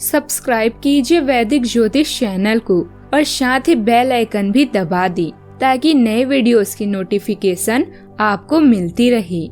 Subscribe कीजिए वैदिक ज्योतिष चैनल को और साथ ही बेल आइकन भी दबा दी ताकि नए वीडियोस की नोटिफिकेशन आपको मिलती रहे।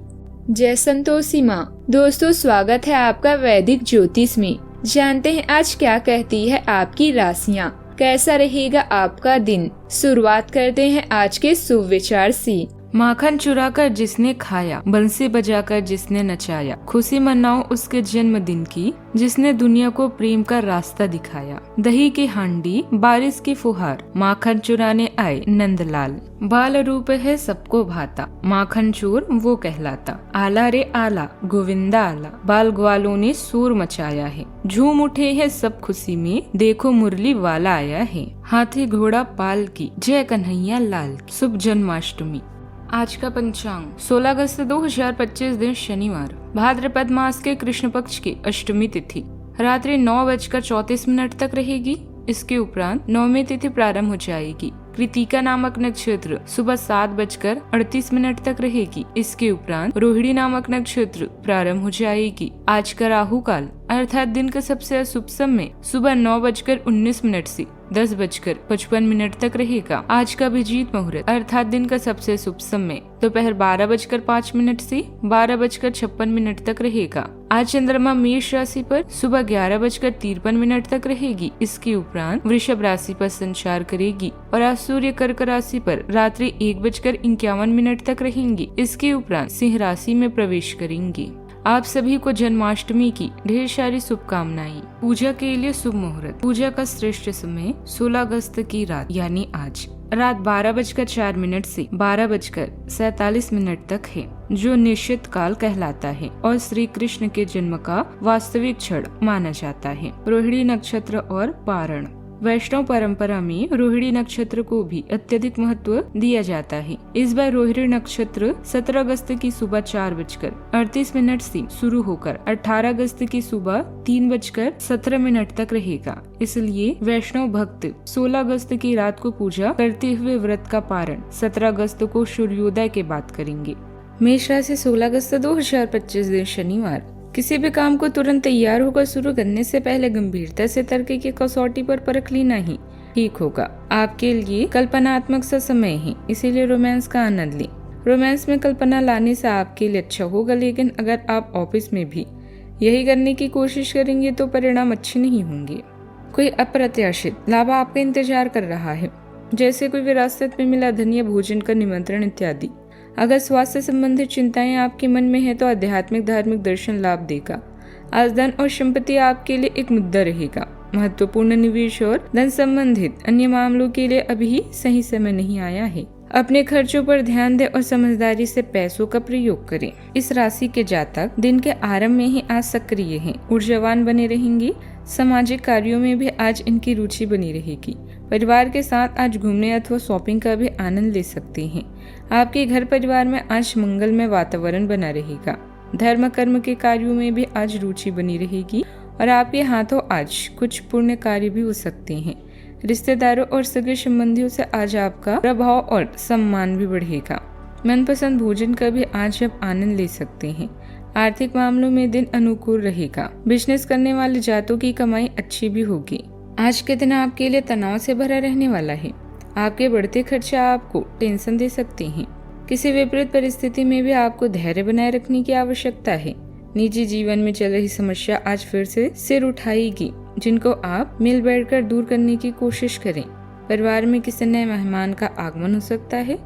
जय संतोषी माँ। दोस्तों, स्वागत है आपका वैदिक ज्योतिष में। जानते हैं आज क्या कहती है आपकी राशियाँ, कैसा रहेगा आपका दिन। शुरुआत करते हैं आज के शुभ विचार से। माखन चुराकर जिसने खाया, बंसी बजाकर जिसने नचाया, खुशी मनाओ उसके जन्मदिन की जिसने दुनिया को प्रेम का रास्ता दिखाया। दही की हांडी, बारिश की फुहार, माखन चुराने आए नंदलाल। बाल रूप है सबको भाता, माखन चोर वो कहलाता। आला रे आला, गोविंदा आला, बाल ग्वालों ने शोर मचाया है। झूम उठे हैं सब खुशी में, देखो मुरली वाला आया है। हाथी घोड़ा पाल की, जय कन्हैया लाल की। शुभ जन्माष्टमी। आज का पंचांग 16 अगस्त 2025 दिन शनिवार, भाद्रपद मास के कृष्ण पक्ष की अष्टमी तिथि रात्रि 9:34 तक रहेगी। इसके उपरांत नवमी तिथि प्रारंभ हो जाएगी। कृतिका नामक नक्षत्र सुबह 7:38 तक रहेगी। इसके उपरांत रोहिणी नामक नक्षत्र प्रारंभ हो जाएगी। आज का राहु काल अर्थात दिन का सबसे अशुभ समय सुबह 9:19 से 10:55 तक रहेगा। आज का अभिजीत मुहूर्त अर्थात दिन का सबसे शुभ समय दोपहर 12:05 से 12:56 तक रहेगा। आज चंद्रमा मेष राशि पर सुबह 11:53 तक रहेगी। इसके उपरांत वृषभ राशि पर संचार करेगी और आज सूर्य कर्क राशि पर रात्रि 1:51 तक रहेंगी। इसके उपरांत सिंह राशि में प्रवेश करेंगी। आप सभी को जन्माष्टमी की ढेर सारी शुभकामनाएं। पूजा के लिए शुभ मुहूर्त। पूजा का श्रेष्ठ समय 16 अगस्त की रात यानी आज रात 12:04 से 12:47 तक है, जो निश्चित काल कहलाता है और श्री कृष्ण के जन्म का वास्तविक क्षण माना जाता है। रोहिणी नक्षत्र और पारण। वैष्णव परंपरा में रोहिणी नक्षत्र को भी अत्यधिक महत्व दिया जाता है। इस बार रोहिणी नक्षत्र 17 अगस्त की सुबह 4:38 से शुरू होकर 18 अगस्त की सुबह 3:17 तक रहेगा। इसलिए वैष्णव भक्त 16 अगस्त की रात को पूजा करते हुए व्रत का पारण 17 अगस्त को सूर्योदय के बाद करेंगे। मेष राशि 16 अगस्त 2025 दिन शनिवार। किसी भी काम को तुरंत तैयार होकर शुरू करने से पहले गंभीरता से तर्क की कसौटी पर परख लेना ही ठीक होगा। आपके लिए कल्पनात्मक सा समय है, इसीलिए रोमांस का आनंद लें। रोमांस में कल्पना लाने से आपके लिए अच्छा होगा, लेकिन अगर आप ऑफिस में भी यही करने की कोशिश करेंगे तो परिणाम अच्छे नहीं होंगे। कोई अप्रत्याशित लाभ आपका इंतजार कर रहा है, जैसे कोई विरासत में मिला धन या भोजन का निमंत्रण इत्यादि। अगर स्वास्थ्य संबंधित चिंताएं आपके मन में है तो आध्यात्मिक धार्मिक दर्शन लाभ देगा। आज धन और संपत्ति आपके लिए एक मुद्दा रहेगा। महत्वपूर्ण निवेश और धन संबंधित अन्य मामलों के लिए अभी सही समय नहीं आया है। अपने खर्चों पर ध्यान दें और समझदारी से पैसों का प्रयोग करें। इस राशि के जातक दिन के आरंभ में ही आज सक्रिय हैं, ऊर्जावान बने रहेंगे। सामाजिक कार्यों में भी आज इनकी रुचि बनी रहेगी। परिवार के साथ आज घूमने अथवा शॉपिंग का भी आनंद ले सकते हैं। आपके घर परिवार में आज मंगलमय वातावरण बना रहेगा। धर्म कर्म के कार्यों में भी आज रुचि बनी रहेगी और आपके हाथों आज कुछ पुण्य कार्य भी हो सकते हैं। रिश्तेदारों और सगे संबंधियों से आज आपका प्रभाव और सम्मान भी बढ़ेगा। मनपसंद भोजन का भी आज आप आनंद ले सकते हैं। आर्थिक मामलों में दिन अनुकूल रहेगा। बिजनेस करने वाले जातों की कमाई अच्छी भी होगी। आज के दिन आपके लिए तनाव से भरा रहने वाला है। आपके बढ़ते खर्चे आपको टेंशन दे सकते हैं। किसी विपरीत परिस्थिति में भी आपको धैर्य बनाए रखने की आवश्यकता है। निजी जीवन में चल रही समस्या आज फिर से सिर उठाएगी, जिनको आप मिल बैठकर दूर करने की कोशिश करें। परिवार में किसी नए मेहमान का आगमन हो सकता है।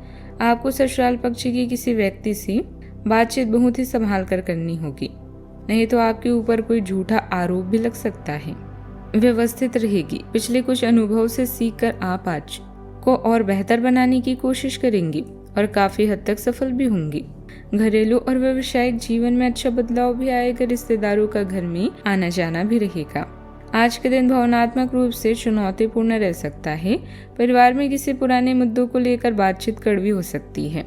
आपको ससुराल पक्ष के किसी व्यक्ति से बातचीत बहुत ही संभाल कर करनी होगी, नहीं तो आपके ऊपर कोई झूठा आरोप भी लग सकता है। व्यवस्थित रहेगी। पिछले कुछ अनुभव से सीखकर आप आज को और बेहतर बनाने की कोशिश करेंगी और काफी हद तक सफल भी होंगी। घरेलू और व्यवसायिक जीवन में अच्छा बदलाव भी आएगा। रिश्तेदारों का घर में आना जाना भी रहेगा। आज के दिन भावनात्मक रूप से चुनौतीपूर्ण रह सकता है। परिवार में किसी पुराने मुद्दों को लेकर बातचीत कड़वी हो सकती है।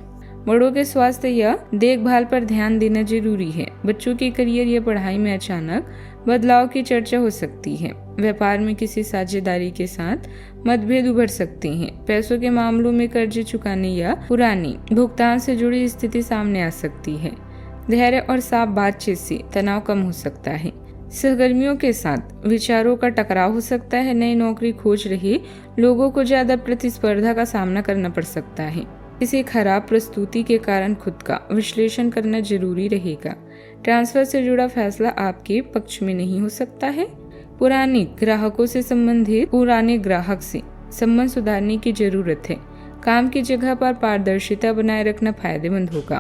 बड़ों के स्वास्थ्य या देखभाल पर ध्यान देना जरूरी है। बच्चों के करियर या पढ़ाई में अचानक बदलाव की चर्चा हो सकती है। व्यापार में किसी साझेदारी के साथ मतभेद उभर सकते हैं। पैसों के मामलों में कर्ज चुकाने या पुरानी भुगतान से जुड़ी स्थिति सामने आ सकती है। धैर्य और साफ बातचीत से तनाव कम हो सकता है। सहकर्मियों के साथ विचारों का टकराव हो सकता है। नई नौकरी खोज रहे लोगों को ज्यादा प्रतिस्पर्धा का सामना करना पड़ सकता है। किसी खराब प्रस्तुति के कारण खुद का विश्लेषण करना जरूरी रहेगा। ट्रांसफर से जुड़ा फैसला आपके पक्ष में नहीं हो सकता है। पुराने ग्राहकों से संबंधित पुराने ग्राहक से संबंध सुधारने की जरूरत है। काम की जगह पर पारदर्शिता बनाए रखना फायदेमंद होगा।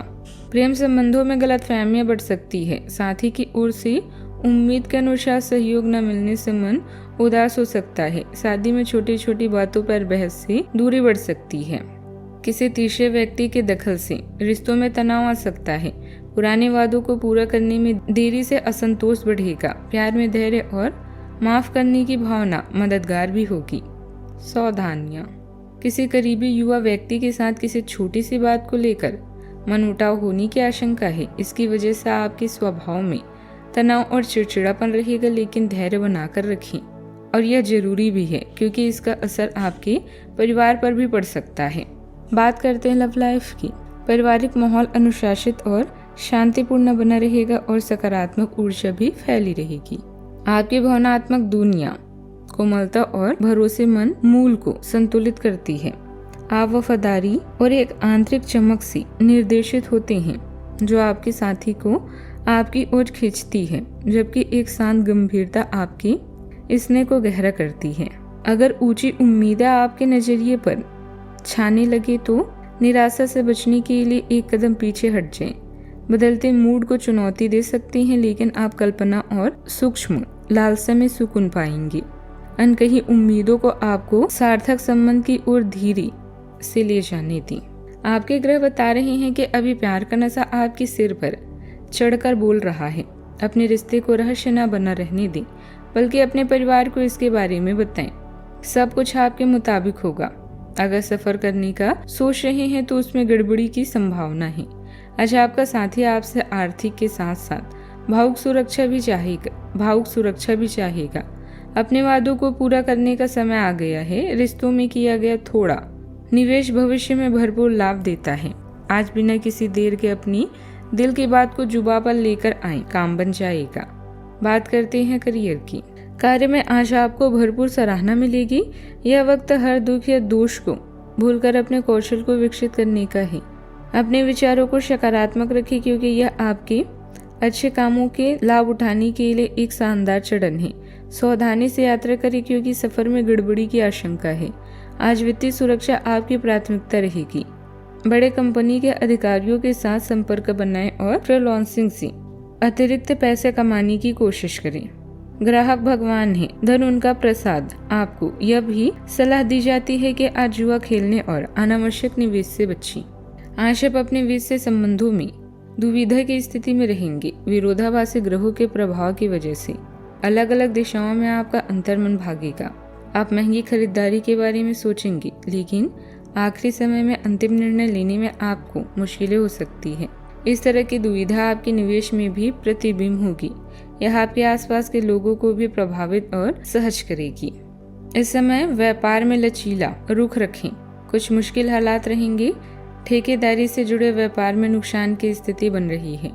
प्रेम संबंधों में गलतफहमियां बढ़ सकती है। साथी की ओर से उम्मीद के अनुसार सहयोग न मिलने से मन उदास हो सकता है। शादी में छोटी छोटी बातों पर बहस से दूरी बढ़ सकती है। किसी तीसरे व्यक्ति के दखल से रिश्तों में तनाव आ सकता है। पुराने वादों को पूरा करने में देरी से असंतोष बढ़ेगा। प्यार में धैर्य और माफ करने की भावना मददगार भी होगी। सावधानियां, किसी करीबी युवा व्यक्ति के साथ किसी छोटी सी बात को लेकर मनमुटाव होने की आशंका है। इसकी वजह से आपके स्वभाव में तनाव और चिड़चिड़ापन रहेगा, लेकिन धैर्य बनाकर रखें। और यह जरूरी भी है क्योंकि इसका असर आपके परिवार पर भी पड़ सकता है। बात करते हैं लव लाइफ की। पारिवारिक माहौल अनुशासित और शांतिपूर्ण बना रहेगा और सकारात्मक ऊर्जा भी फैली रहेगी। आपकी भावनात्मक दुनिया कोमलता और भरोसेमंद मूल को संतुलित करती है। आप वफादारी और एक आंतरिक चमक से निर्देशित होते हैं जो आपके साथी को आपकी ओर खींचती है, जबकि एक शांत गंभीरता आपके स्नेह को गहरा करती है। अगर ऊंची उम्मीदें आपके नजरिए पर छाने लगे तो निराशा से बचने के लिए एक कदम पीछे हट जाएं। बदलते मूड को चुनौती दे सकते हैं, लेकिन आप कल्पना और सूक्ष्म लालसा में सुकून पाएंगे। अनकही उम्मीदों को आपको सार्थक संबंध की ओर धीरे से ले जाने दी। आपके ग्रह बता रहे हैं कि अभी प्यार का नशा आपके सिर पर चढ़कर बोल रहा है। अपने रिश्ते को रहस्य न बना रहने दें, बल्कि अपने परिवार को इसके बारे में बताएं। सब कुछ आपके मुताबिक होगा। अगर सफर करने का सोच रहे हैं तो उसमें गड़बड़ी की संभावना है। आज आपका साथी आपसे आर्थिक के साथ साथ भावुक सुरक्षा भी चाहेगा। अपने वादों को पूरा करने का समय आ गया है। रिश्तों में किया गया थोड़ा निवेश भविष्य में भरपूर लाभ देता है। आज बिना किसी देर के अपनी दिल की बात को जुबान पर लेकर आए, काम बन जाएगा। बात करते हैं करियर की। कार्य में आज आपको भरपूर सराहना मिलेगी। यह वक्त हर दुख या दोष को भूलकर अपने कौशल को विकसित करने का है। अपने विचारों को सकारात्मक रखें क्योंकि यह आपके अच्छे कामों के लाभ उठाने के लिए एक शानदार चरण है। सावधानी से यात्रा करें क्योंकि सफर में गड़बड़ी की आशंका है। आज वित्तीय सुरक्षा आपकी प्राथमिकता रहेगी। बड़े कंपनी के अधिकारियों के साथ संपर्क बनाएं और फ्रीलांसिंग से अतिरिक्त पैसे कमाने की कोशिश करें। ग्राहक भगवान है, धन उनका प्रसाद। आपको यह भी सलाह दी जाती है कि आज जुआ खेलने और अनावश्यक निवेश से बचें। आज आप अपने वित्तीय संबंधों में दुविधा की स्थिति में रहेंगे। विरोधाभासी ग्रहों के प्रभाव की वजह से अलग अलग दिशाओं में आपका अंतर्मन भागेगा। आप महंगी खरीदारी के बारे में सोचेंगे, लेकिन आखिरी समय में अंतिम निर्णय लेने में आपको मुश्किलें हो सकती है। इस तरह की दुविधा आपके निवेश में भी प्रतिबिंब होगी। यह आपके आसपास के लोगों को भी प्रभावित और सहज करेगी। इस समय व्यापार में लचीला रुख रखें। कुछ मुश्किल हालात रहेंगे। ठेकेदारी से जुड़े व्यापार में नुकसान की स्थिति बन रही है।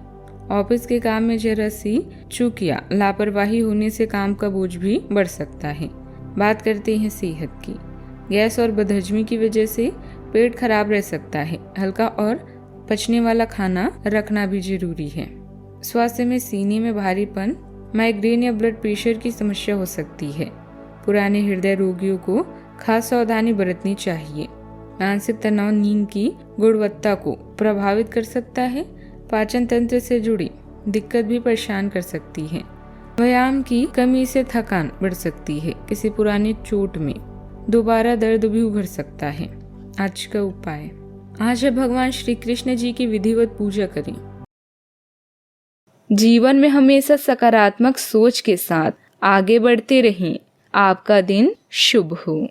ऑफिस के काम में जरा सी चूक या लापरवाही होने से काम का बोझ भी बढ़ सकता है। बात करते हैं सेहत की। गैस और बदहजमी की वजह से पेट खराब रह सकता है। हल्का और पचने वाला खाना रखना भी जरूरी है। स्वास्थ्य में सीने में भारीपन, माइग्रेन या ब्लड प्रेशर की समस्या हो सकती है। पुराने हृदय रोगियों को खास सावधानी बरतनी चाहिए। मानसिक तनाव नींद की गुणवत्ता को प्रभावित कर सकता है। पाचन तंत्र से जुड़ी दिक्कत भी परेशान कर सकती है। व्यायाम की कमी से थकान बढ़ सकती है। किसी पुरानी चोट में दोबारा दर्द भी उभर सकता है। आज का उपाय, आज भगवान श्री कृष्ण जी की विधिवत पूजा करें। जीवन में हमेशा सकारात्मक सोच के साथ आगे बढ़ते रहें। आपका दिन शुभ हो।